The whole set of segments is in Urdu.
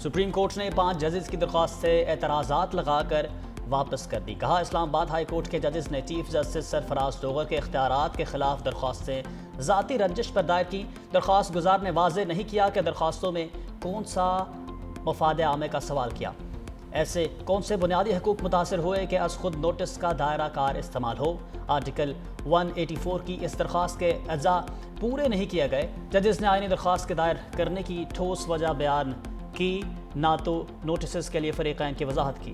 سپریم کورٹ نے 5 ججز کی درخواست سے اعتراضات لگا کر واپس کر دی۔ کہا اسلام آباد ہائی کورٹ کے ججز نے چیف جسٹس سرفراز ڈوگر کے اختیارات کے خلاف درخواستیں ذاتی رنجش پر دائر کی۔ درخواست گزار نے واضح نہیں کیا کہ درخواستوں میں کون سا مفاد عامہ کا سوال کیا۔ ایسے کون سے بنیادی حقوق متاثر ہوئے کہ از خود نوٹس کا دائرہ کار استعمال ہو۔ آرٹیکل 184 کی اس درخواست کے اجزاء پورے نہیں کیے گئے۔ ججز نے آئینی درخواست کے دائر کرنے کی ٹھوس وجہ بیان کی، نہ تو نوٹسز کے لیے فریقین کی وضاحت کی۔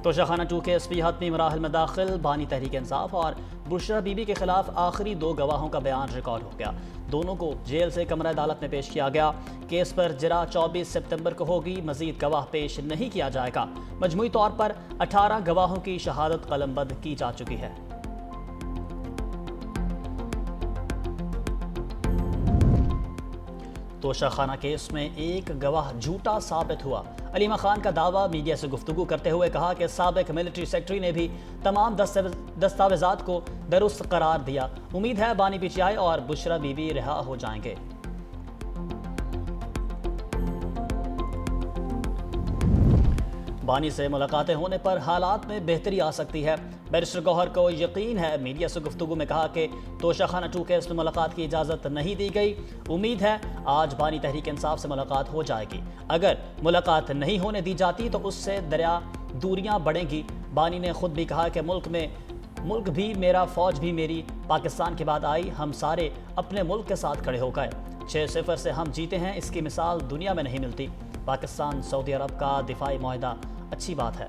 توشہ خانہ 2 کے ایس پی حتمی مراحل میں داخل، بانی تحریک انصاف اور بشرا بی بی کے خلاف آخری 2 گواہوں کا بیان ریکارڈ ہو گیا۔ دونوں کو جیل سے کمرہ عدالت میں پیش کیا گیا۔ کیس پر جرا 24 ستمبر کو ہوگی، مزید گواہ پیش نہیں کیا جائے گا۔ مجموعی طور پر 18 گواہوں کی شہادت قلم بند کی جا چکی ہے۔ توشہ خانہ کیس میں ایک گواہ جھوٹا ثابت ہوا۔ علیمہ خان کا دعویٰ، میڈیا سے گفتگو کرتے ہوئے کہا کہ سابق ملٹری سیکرٹری نے بھی تمام دستاویزات کو درست قرار دیا۔ امید ہے بانی پی ٹی آئی اور بشرا بی بی رہا ہو جائیں گے۔ بانی سے ملاقاتیں ہونے پر حالات میں بہتری آ سکتی ہے۔ بیرسٹر گوہر کو یقین ہے، میڈیا سے گفتگو میں کہا کہ توشہ خانہ 2 کیس میں ملاقات کی اجازت نہیں دی گئی۔ امید ہے آج بانی تحریک انصاف سے ملاقات ہو جائے گی۔ اگر ملاقات نہیں ہونے دی جاتی تو اس سے دوریاں بڑھیں گی۔ بانی نے خود بھی کہا کہ ملک بھی میرا، فوج بھی میری۔ پاکستان کے بعد آئی، ہم سارے اپنے ملک کے ساتھ کھڑے ہو گئے۔ 6-0 سے ہم جیتے ہیں، اس کی مثال دنیا میں نہیں ملتی۔ پاکستان سعودی عرب کا دفاعی معاہدہ اچھی بات ہے۔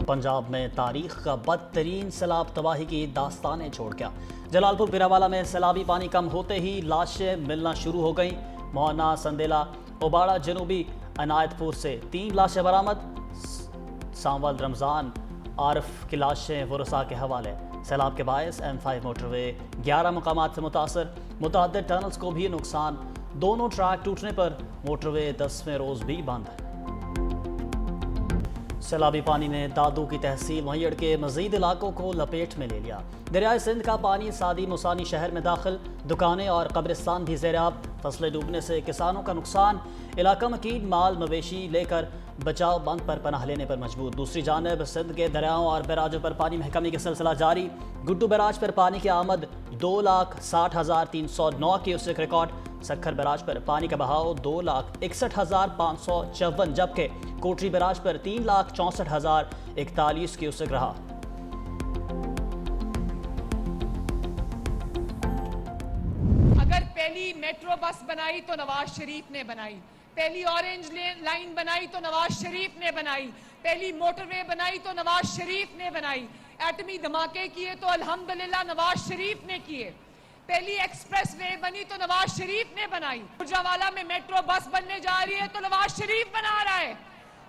پنجاب میں تاریخ کا بدترین سیلاب تباہی کی داستانیں چھوڑ گیا۔ جلال پور پیراوالا میں سیلابی پانی کم ہوتے ہی لاشیں ملنا شروع ہو گئیں۔ موہنا، سندیلا، اوباڑہ، جنوبی عنایت پور سے 3 لاشیں برآمد۔ سانول، رمضان، عارف کی لاشیں ورثاء کے حوالے۔ سیلاب کے باعث M5 موٹر وے 11 مقامات سے متاثر، متعدد ٹنلز کو بھی نقصان۔ دونوں ٹریک ٹوٹنے پر موٹر وے 10ویں روز بھی بند۔ سیلابی پانی نے دادو کی تحصیل میڑ کے مزید علاقوں کو لپیٹ میں لے لیا۔ دریائے سندھ کا پانی سادی موسانی شہر میں داخل، دکانیں اور قبرستان بھی زیر آب۔ فصلیں ڈوبنے سے کسانوں کا نقصان، علاقہ مکین مال مویشی لے کر بچاؤ بند پر پناہ لینے پر مجبور۔ دوسری جانب سندھ کے دریاؤں اور بیراجوں پر پانی محکمی کا سلسلہ جاری۔ گڈو بیراج پر پانی کی آمد 2,60,309 کیوسک ریکارڈ۔ سکھر بیراج پر پانی کا بہاؤ 2,61,554، جبکہ کوٹری بیراج پر 3,64,041 کیوسک رہا۔ اگر پہلی میٹرو بس بنائی تو نواز شریف نے بنائی، پہلی اورنج لائن بنائی تو نواز شریف نے بنائی، پہلی موٹر وے بنائی تو نواز شریف نے بنائی، ایٹمی دھماکے کیے تو الحمدللہ نواز شریف نے کیے، پہلی ایکسپریس وے بنی تو نواز شریف نے بنائی، گوجرانوالہ میں میٹرو بس بننے جا رہی ہے تو نواز شریف بنا رہا ہے،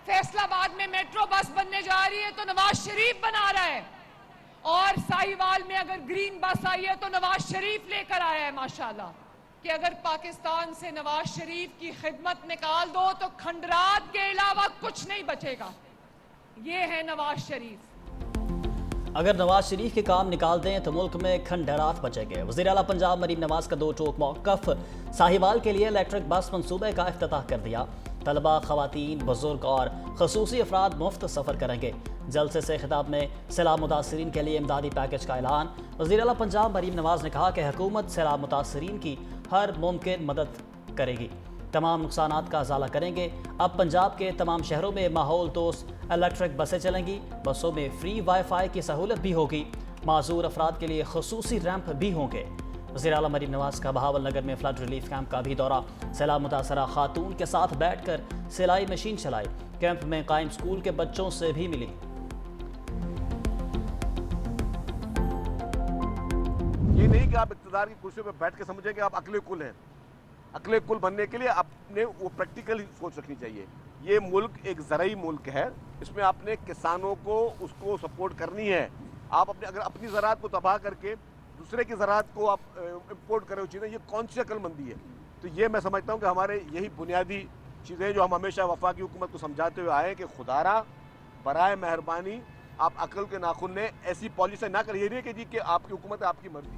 فیصل آباد میں میٹرو بس بننے جا رہی ہے تو نواز شریف بنا رہا ہے، اور ساہیوال میں اگر گرین بس آئی ہے تو نواز شریف لے کر آیا ہے۔ ماشاءاللہ کہ اگر پاکستان سے نواز شریف کی خدمت نکال دو تو کھنڈرات کے علاوہ کچھ نہیں بچے گا۔ یہ ہے نواز شریف۔ اگر نواز شریف کے کام نکال دیں تو ملک میں کھنڈرات بچے گے۔ وزیر اعلیٰ پنجاب مریم نواز کا 2 ٹوک موقف، ساہیوال کے لیے الیکٹرک بس منصوبے کا افتتاح کر دیا۔ طلبہ، خواتین، بزرگ اور خصوصی افراد مفت سفر کریں گے۔ جلسے سے خطاب میں سیلاب متاثرین کے لیے امدادی پیکج کا اعلان۔ وزیر اعلیٰ پنجاب مریم نواز نے کہا کہ حکومت سیلاب متاثرین کی ہر ممکن مدد کرے گی، تمام نقصانات کا ازالہ کریں گے۔ اب پنجاب کے تمام شہروں میں ماحول دوست الیکٹرک بسیں چلیں گی۔ بسوں میں فری وائی فائی کی سہولت بھی ہوگی۔ معذور افراد کے لیے خصوصی ریمپ بھی ہوں گے۔ وزیر اعلیٰ مریم نواز کا بہاول نگر میں فلڈ ریلیف کیمپ کا بھی دورہ۔ سیلاب متاثرہ خاتون کے ساتھ بیٹھ کر سلائی مشین چلائی۔ کیمپ میں قائم اسکول کے بچوں سے بھی ملی۔ یہ نہیں کہ آپ اقتدار کی کرسی پہ بیٹھ کے سمجھیں کہ آپ عقل کل ہیں۔ عقل کل بننے کے لیے آپ نے وہ پریکٹیکل سوچ رکھنی چاہیے۔ یہ ملک ایک زرعی ملک ہے، اس میں آپ نے کسانوں کو اس کو سپورٹ کرنی ہے۔ آپ اگر اپنی زراعت کو تباہ کر کے دوسرے کی زراعت کو آپ امپورٹ کرے ہوئی چیزیں، یہ کون سی عقل مندی ہے؟ تو یہ میں سمجھتا ہوں کہ ہمارے یہی بنیادی چیزیں جو ہم ہمیشہ وفاقی حکومت کو سمجھاتے ہوئے آئے ہیں کہ خدارا برائے مہربانی آپ عقل کے ناخن نے ایسی پالیسی نہ کریے کہ جی کہ آپ کی حکومت ہے، آپ کی مرضی۔